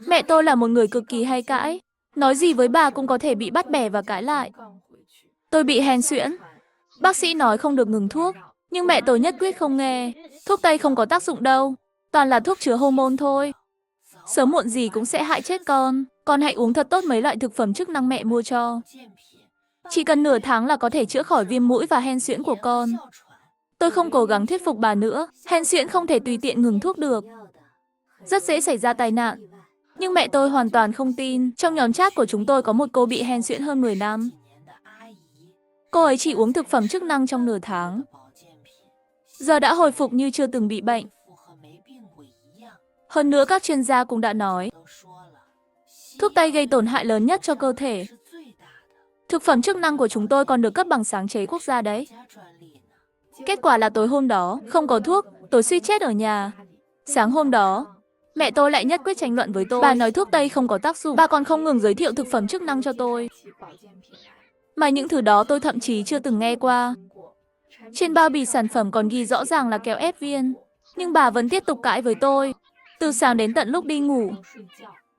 Mẹ tôi là một người cực kỳ hay cãi. Nói gì với bà cũng có thể bị bắt bẻ và cãi lại. Tôi bị hen suyễn. Bác sĩ nói không được ngừng thuốc, nhưng mẹ tôi nhất quyết không nghe. Thuốc tây không có tác dụng đâu, toàn là thuốc chứa hormone thôi. Sớm muộn gì cũng sẽ hại chết con. Con hãy uống thật tốt mấy loại thực phẩm chức năng mẹ mua cho. Chỉ cần nửa tháng là có thể chữa khỏi viêm mũi và hen suyễn của con. Tôi không cố gắng thuyết phục bà nữa, hen suyễn không thể tùy tiện ngừng thuốc được. Rất dễ xảy ra tai nạn. Nhưng mẹ tôi hoàn toàn không tin. Trong nhóm chat của chúng tôi có một cô bị hen suyễn hơn 10 năm. Cô ấy chỉ uống thực phẩm chức năng trong nửa tháng. Giờ đã hồi phục như chưa từng bị bệnh. Hơn nữa các chuyên gia cũng đã nói, thuốc tây gây tổn hại lớn nhất cho cơ thể. Thực phẩm chức năng của chúng tôi còn được cấp bằng sáng chế quốc gia đấy. Kết quả là tối hôm đó, không có thuốc, tôi suýt chết ở nhà. Sáng hôm đó, mẹ tôi lại nhất quyết tranh luận với tôi. Bà nói thuốc tây không có tác dụng, bà còn không ngừng giới thiệu thực phẩm chức năng cho tôi. Mà những thứ đó tôi thậm chí chưa từng nghe qua. Trên bao bì sản phẩm còn ghi rõ ràng là kẹo ép viên. Nhưng bà vẫn tiếp tục cãi với tôi, từ sáng đến tận lúc đi ngủ.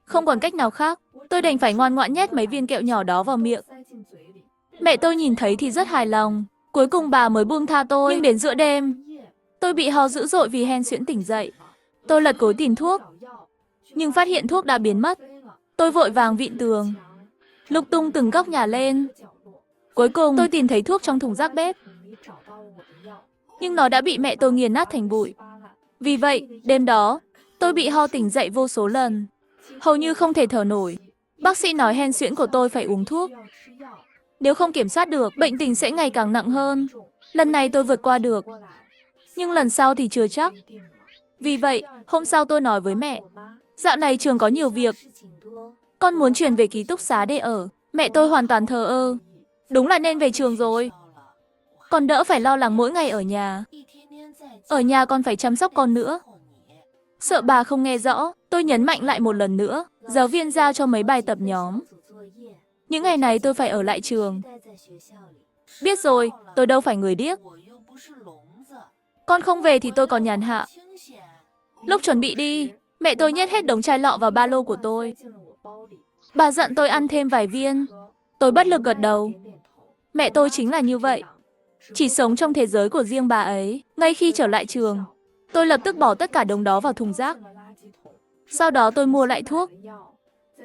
Không còn cách nào khác, tôi đành phải ngoan ngoãn nhét mấy viên kẹo nhỏ đó vào miệng. Mẹ tôi nhìn thấy thì rất hài lòng. Cuối cùng bà mới buông tha tôi. Nhưng đến giữa đêm, tôi bị ho dữ dội vì hen suyễn tỉnh dậy. Tôi lật cối tìm thuốc, nhưng phát hiện thuốc đã biến mất. Tôi vội vàng vịn tường, lục tung từng góc nhà lên. Cuối cùng, tôi tìm thấy thuốc trong thùng rác bếp. Nhưng nó đã bị mẹ tôi nghiền nát thành bụi. Vì vậy, đêm đó, tôi bị ho tỉnh dậy vô số lần. Hầu như không thể thở nổi. Bác sĩ nói hen suyễn của tôi phải uống thuốc. Nếu không kiểm soát được, bệnh tình sẽ ngày càng nặng hơn. Lần này tôi vượt qua được, nhưng lần sau thì chưa chắc. Vì vậy, hôm sau tôi nói với mẹ, dạo này trường có nhiều việc, con muốn chuyển về ký túc xá để ở. Mẹ tôi hoàn toàn thờ ơ. Đúng là nên về trường rồi. Con đỡ phải lo lắng mỗi ngày ở nhà. Ở nhà con phải chăm sóc con nữa. Sợ bà không nghe rõ, tôi nhấn mạnh lại một lần nữa. Giáo viên giao cho mấy bài tập nhóm. Những ngày này tôi phải ở lại trường. Biết rồi, tôi đâu phải người điếc. Con không về thì tôi còn nhàn hạ. Lúc chuẩn bị đi, mẹ tôi nhét hết đống chai lọ vào ba lô của tôi. Bà dặn tôi ăn thêm vài viên. Tôi bất lực gật đầu. Mẹ tôi chính là như vậy. Chỉ sống trong thế giới của riêng bà ấy. Ngay khi trở lại trường, tôi lập tức bỏ tất cả đống đó vào thùng rác. Sau đó tôi mua lại thuốc.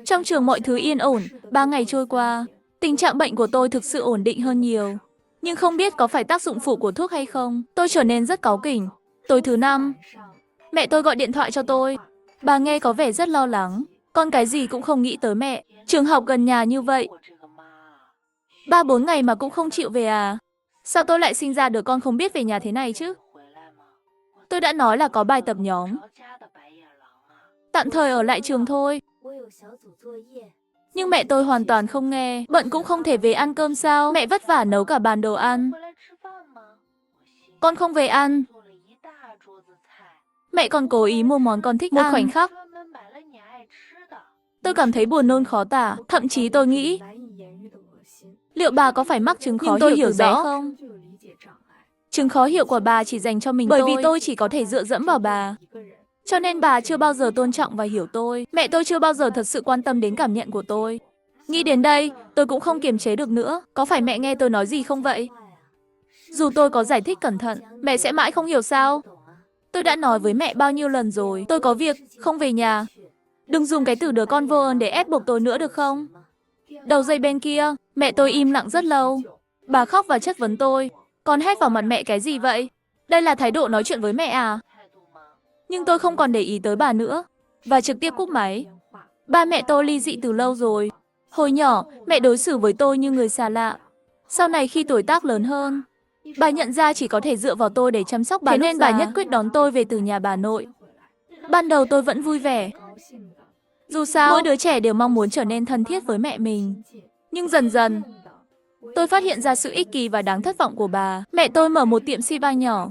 Trong trường mọi thứ yên ổn, 3 ngày trôi qua. Tình trạng bệnh của tôi thực sự ổn định hơn nhiều. Nhưng không biết có phải tác dụng phụ của thuốc hay không, tôi trở nên rất cáu kỉnh. Tối thứ 5, mẹ tôi gọi điện thoại cho tôi. Bà nghe có vẻ rất lo lắng. Con cái gì cũng không nghĩ tới mẹ. Trường học gần nhà như vậy. 3-4 ngày mà cũng không chịu về à? Sao tôi lại sinh ra đứa con không biết về nhà thế này chứ? Tôi đã nói là có bài tập nhóm. Tạm thời ở lại trường thôi. Nhưng mẹ tôi hoàn toàn không nghe. Bận cũng không thể về ăn cơm sao? Mẹ vất vả nấu cả bàn đồ ăn. Con không về ăn. Mẹ còn cố ý mua món con thích ăn. Một khoảnh khắc, tôi cảm thấy buồn nôn khó tả. Thậm chí tôi nghĩ, liệu bà có phải mắc chứng khó hiểu từ bé không? Chứng khó hiểu của bà chỉ dành cho mình bởi vì tôi chỉ có thể dựa dẫm vào bà. Cho nên bà chưa bao giờ tôn trọng và hiểu tôi. Mẹ tôi chưa bao giờ thật sự quan tâm đến cảm nhận của tôi. Nghĩ đến đây, tôi cũng không kiềm chế được nữa. Có phải mẹ nghe tôi nói gì không vậy? Dù tôi có giải thích cẩn thận, mẹ sẽ mãi không hiểu sao? Tôi đã nói với mẹ bao nhiêu lần rồi, tôi có việc, không về nhà. Đừng dùng cái từ đứa con vô ơn để ép buộc tôi nữa được không? Đầu dây bên kia, mẹ tôi im lặng rất lâu. Bà khóc và chất vấn tôi. Con hét vào mặt mẹ cái gì vậy? Đây là thái độ nói chuyện với mẹ à? Nhưng tôi không còn để ý tới bà nữa và trực tiếp cúp máy. Ba mẹ tôi ly dị từ lâu rồi. Hồi nhỏ, mẹ đối xử với tôi như người xa lạ. Sau này khi tuổi tác lớn hơn, bà nhận ra chỉ có thể dựa vào tôi để chăm sóc bà. Thế nên bà nhất quyết đón tôi về từ nhà bà nội. Ban đầu tôi vẫn vui vẻ. Dù sao, mỗi đứa trẻ đều mong muốn trở nên thân thiết với mẹ mình. Nhưng dần dần, tôi phát hiện ra sự ích kỷ và đáng thất vọng của bà. Mẹ tôi mở một tiệm xi vang nhỏ.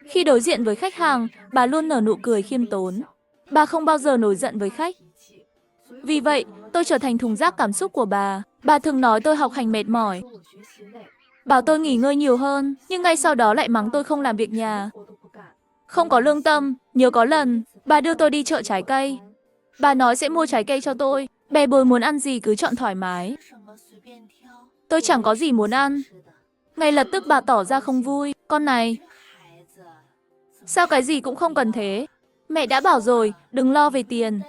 Khi đối diện với khách hàng, bà luôn nở nụ cười khiêm tốn. Bà không bao giờ nổi giận với khách. Vì vậy, tôi trở thành thùng rác cảm xúc của bà. Bà thường nói tôi học hành mệt mỏi, bảo tôi nghỉ ngơi nhiều hơn, nhưng ngay sau đó lại mắng tôi không làm việc nhà. Không có lương tâm, nhiều có lần, bà đưa tôi đi chợ trái cây. Bà nói sẽ mua trái cây cho tôi. Bè bối muốn ăn gì cứ chọn thoải mái. Tôi chẳng có gì muốn ăn. Ngay lập tức bà tỏ ra không vui. Con này, sao cái gì cũng không cần thế? Mẹ đã bảo rồi, đừng lo về tiền.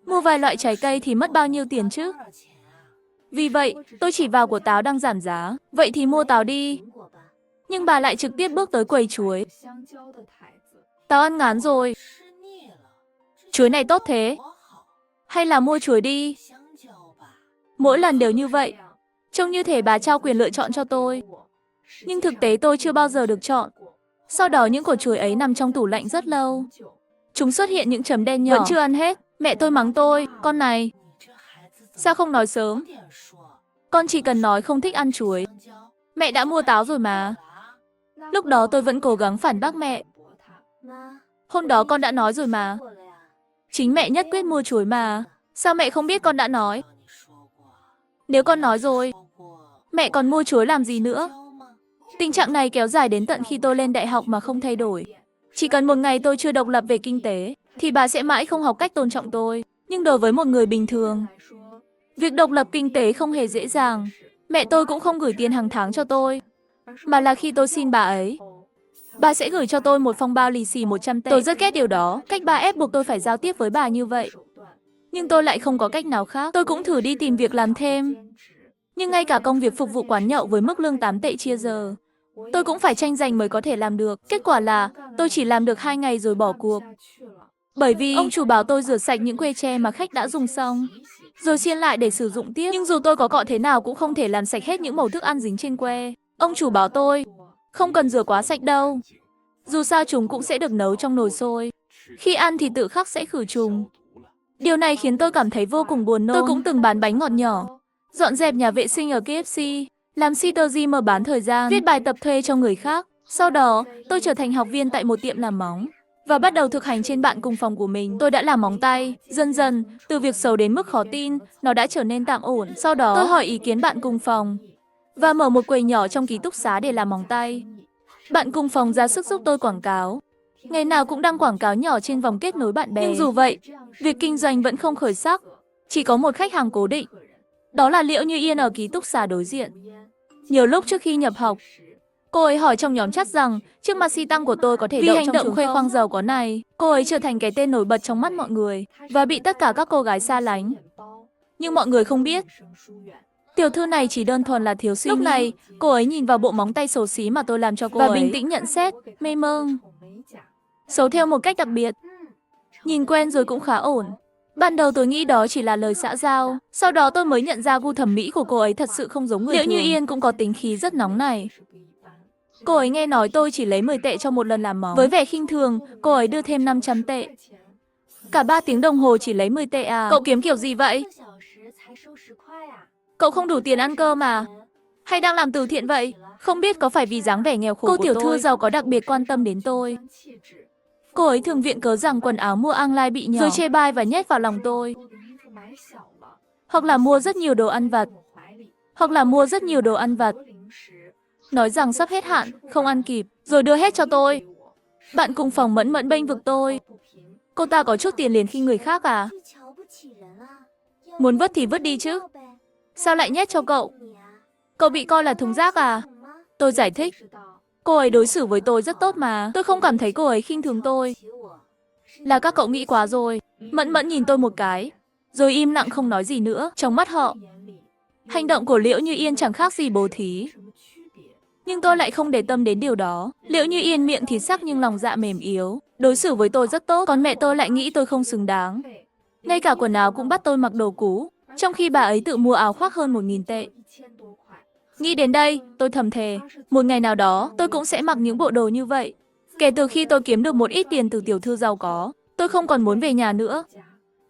Mua vài loại trái cây thì mất bao nhiêu tiền chứ? Vì vậy, tôi chỉ vào của táo đang giảm giá. Vậy thì mua táo đi. Nhưng bà lại trực tiếp bước tới quầy chuối. Táo ăn ngán rồi. Chuối này tốt thế. Hay là mua chuối đi. Mỗi lần đều như vậy. Trông như thể bà trao quyền lựa chọn cho tôi. Nhưng thực tế tôi chưa bao giờ được chọn. Sau đó những quả chuối ấy nằm trong tủ lạnh rất lâu. Chúng xuất hiện những chấm đen nhỏ. Vẫn chưa ăn hết. Mẹ tôi mắng tôi, con này. Sao không nói sớm? Con chỉ cần nói không thích ăn chuối. Mẹ đã mua táo rồi mà. Lúc đó tôi vẫn cố gắng phản bác mẹ. Hôm đó con đã nói rồi mà. Chính mẹ nhất quyết mua chuối mà. Sao mẹ không biết con đã nói? Nếu con nói rồi, mẹ còn mua chuối làm gì nữa? Tình trạng này kéo dài đến tận khi tôi lên đại học mà không thay đổi. Chỉ cần một ngày tôi chưa độc lập về kinh tế, thì bà sẽ mãi không học cách tôn trọng tôi. Nhưng đối với một người bình thường, việc độc lập kinh tế không hề dễ dàng. Mẹ tôi cũng không gửi tiền hàng tháng cho tôi, mà là khi tôi xin bà ấy, bà sẽ gửi cho tôi một phong bao lì xì 100 tệ. Tôi rất ghét điều đó, cách bà ép buộc tôi phải giao tiếp với bà như vậy. Nhưng tôi lại không có cách nào khác. Tôi cũng thử đi tìm việc làm thêm. Nhưng ngay cả công việc phục vụ quán nhậu với mức lương 8 tệ chia giờ, tôi cũng phải tranh giành mới có thể làm được. Kết quả là tôi chỉ làm được 2 ngày rồi bỏ cuộc. Bởi vì ông chủ bảo tôi rửa sạch những que tre mà khách đã dùng xong, rồi xiên lại để sử dụng tiếp. Nhưng dù tôi có cọ thế nào cũng không thể làm sạch hết những mẩu thức ăn dính trên que. Ông chủ bảo tôi, không cần rửa quá sạch đâu. Dù sao chúng cũng sẽ được nấu trong nồi sôi. Khi ăn thì tự khắc sẽ khử trùng. Điều này khiến tôi cảm thấy vô cùng buồn nôn. Tôi cũng từng bán bánh ngọt nhỏ, dọn dẹp nhà vệ sinh ở KFC, làm CTG mở bán thời gian, viết bài tập thuê cho người khác. Sau đó, tôi trở thành học viên tại một tiệm làm móng và bắt đầu thực hành trên bạn cùng phòng của mình. Tôi đã làm móng tay. Dần dần, từ việc xấu đến mức khó tin, nó đã trở nên tạm ổn. Sau đó, tôi hỏi ý kiến bạn cùng phòng và mở một quầy nhỏ trong ký túc xá để làm móng tay. Bạn cùng phòng ra sức giúp tôi quảng cáo. Ngày nào cũng đăng quảng cáo nhỏ trên vòng kết nối bạn bè. Nhưng dù vậy, việc kinh doanh vẫn không khởi sắc. Chỉ có một khách hàng cố định. Đó là Liễu Như Yên ở ký túc xá đối diện. Nhiều lúc trước khi nhập học, cô ấy hỏi trong nhóm chat rằng chiếc Maxi tăng của tôi có thể đậu trong trường không? Vì hành động khoe khoang giàu có này, cô ấy trở thành cái tên nổi bật trong mắt mọi người và bị tất cả các cô gái xa lánh. Nhưng mọi người không biết, tiểu thư này chỉ đơn thuần là thiếu suy nghĩ. Lúc này, cô ấy nhìn vào bộ móng tay xấu xí mà tôi làm cho cô ấy và bình tĩnh nhận xét, mê mông. Xấu theo một cách đặc biệt. Nhìn quen rồi cũng khá ổn. Ban đầu tôi nghĩ đó chỉ là lời xã giao. Sau đó tôi mới nhận ra gu thẩm mỹ của cô ấy thật sự không giống người thường. Liễu Như Yên cũng có tính khí rất nóng này. Cô ấy nghe nói tôi chỉ lấy 10 tệ cho một lần làm móng. Với vẻ khinh thường, cô ấy đưa thêm 500 tệ. Cả 3 tiếng đồng hồ chỉ lấy 10 tệ à? Cậu kiếm kiểu gì vậy? Cậu không đủ tiền ăn cơm mà. Hay đang làm từ thiện vậy? Không biết có phải vì dáng vẻ nghèo khổ của tôi. Cô tiểu thư giàu có đặc biệt quan tâm đến tôi. Cô ấy thường viện cớ rằng quần áo mua online bị nhỏ, rồi chê bai và nhét vào lòng tôi. Hoặc là mua rất nhiều đồ ăn vặt. Nói rằng sắp hết hạn, không ăn kịp, rồi đưa hết cho tôi. Bạn cùng phòng mẫn mẫn bênh vực tôi. Cô ta có chút tiền liền khi người khác à? Muốn vứt thì vứt đi chứ. Sao lại nhét cho cậu? Cậu bị coi là thùng rác à? Tôi giải thích. Cô ấy đối xử với tôi rất tốt mà. Tôi không cảm thấy cô ấy khinh thường tôi. Là các cậu nghĩ quá rồi. Mẫn mẫn nhìn tôi một cái, rồi im lặng không nói gì nữa. Trong mắt họ, hành động của Liễu Như Yên chẳng khác gì bố thí. Nhưng tôi lại không để tâm đến điều đó. Liễu Như Yên miệng thì sắc nhưng lòng dạ mềm yếu. Đối xử với tôi rất tốt, còn mẹ tôi lại nghĩ tôi không xứng đáng. Ngay cả quần áo cũng bắt tôi mặc đồ cũ, trong khi bà ấy tự mua áo khoác hơn 1.000 tệ. Nghĩ đến đây, tôi thầm thề, một ngày nào đó, tôi cũng sẽ mặc những bộ đồ như vậy. Kể từ khi tôi kiếm được một ít tiền từ tiểu thư giàu có, tôi không còn muốn về nhà nữa.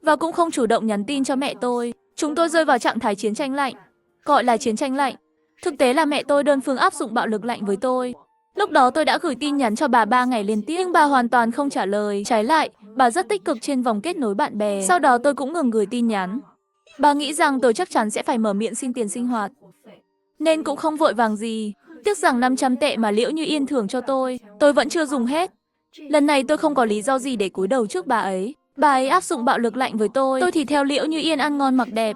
Và cũng không chủ động nhắn tin cho mẹ tôi. Chúng tôi rơi vào trạng thái chiến tranh lạnh. Gọi là chiến tranh lạnh. Thực tế là mẹ tôi đơn phương áp dụng bạo lực lạnh với tôi. Lúc đó tôi đã gửi tin nhắn cho bà 3 ngày liên tiếp, nhưng bà hoàn toàn không trả lời. Trái lại, bà rất tích cực trên vòng kết nối bạn bè. Sau đó tôi cũng ngừng gửi tin nhắn. Bà nghĩ rằng tôi chắc chắn sẽ phải mở miệng xin tiền sinh hoạt, nên cũng không vội vàng gì. Tiếc rằng 500 tệ mà Liễu Như Yên thưởng cho tôi vẫn chưa dùng hết. Lần này tôi không có lý do gì để cúi đầu trước bà ấy. Bà ấy áp dụng bạo lực lạnh với tôi thì theo Liễu Như Yên ăn ngon mặc đẹp.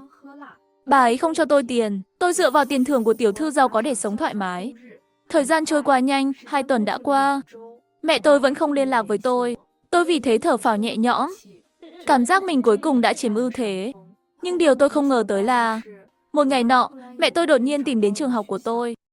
Bà ấy không cho tôi tiền, tôi dựa vào tiền thưởng của tiểu thư giàu có để sống thoải mái. Thời gian trôi qua nhanh, 2 tuần đã qua. Mẹ tôi vẫn không liên lạc với tôi. Tôi vì thế thở phào nhẹ nhõm. Cảm giác mình cuối cùng đã chiếm ưu thế. Nhưng điều tôi không ngờ tới là một ngày nọ, mẹ tôi đột nhiên tìm đến trường học của tôi.